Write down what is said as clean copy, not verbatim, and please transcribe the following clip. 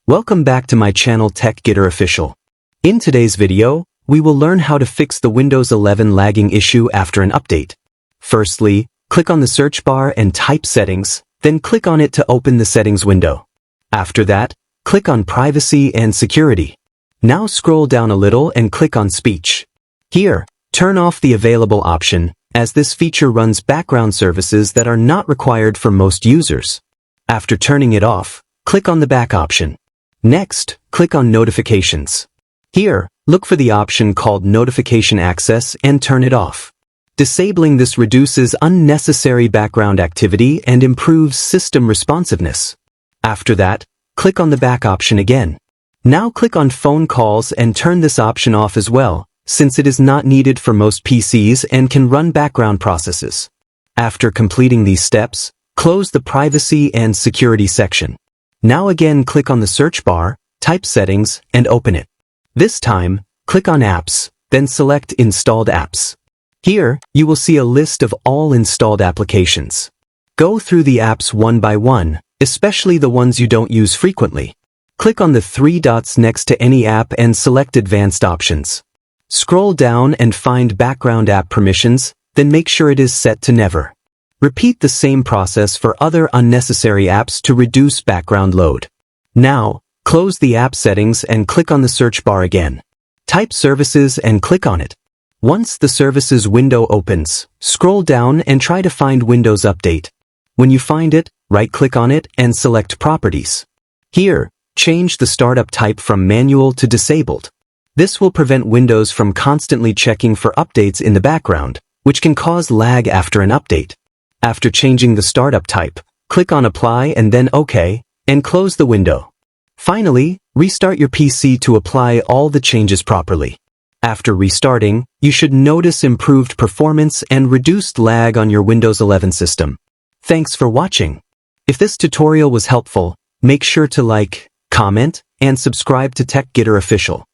Welcome back to my channel Tech Getter Official. In today's video, we will learn how to fix the Windows 11 lagging issue after an update. Firstly, click on the search bar and type Settings, then click on it to open the Settings window. After that, click on Privacy and Security. Now scroll down a little and click on Speech. Here, turn off the Available option, as this feature runs background services that are not required for most users. After turning it off, click on the Back option. Next, click on Notifications. Here, look for the option called Notification Access and turn it off. Disabling this reduces unnecessary background activity and improves system responsiveness. After that, click on the Back option again. Now click on Phone Calls and turn this option off as well, since it is not needed for most PCs and can run background processes. After completing these steps, close the Privacy and Security section. Now again click on the search bar, type Settings, and open it. This time, click on Apps, then select Installed Apps. Here, you will see a list of all installed applications. Go through the apps one by one, especially the ones you don't use frequently. Click on the three dots next to any app and select Advanced Options. Scroll down and find Background App Permissions, then make sure it is set to Never. Repeat the same process for other unnecessary apps to reduce background load. Now, close the app settings and click on the search bar again. Type Services and click on it. Once the Services window opens, scroll down and try to find Windows Update. When you find it, right-click on it and select Properties. Here, change the startup type from Manual to Disabled. This will prevent Windows from constantly checking for updates in the background, which can cause lag after an update. After changing the startup type, click on Apply and then OK, and close the window. Finally, restart your PC to apply all the changes properly. After restarting, you should notice improved performance and reduced lag on your Windows 11 system. Thanks for watching. If this tutorial was helpful, make sure to like, comment, and subscribe to Tech Getter Official.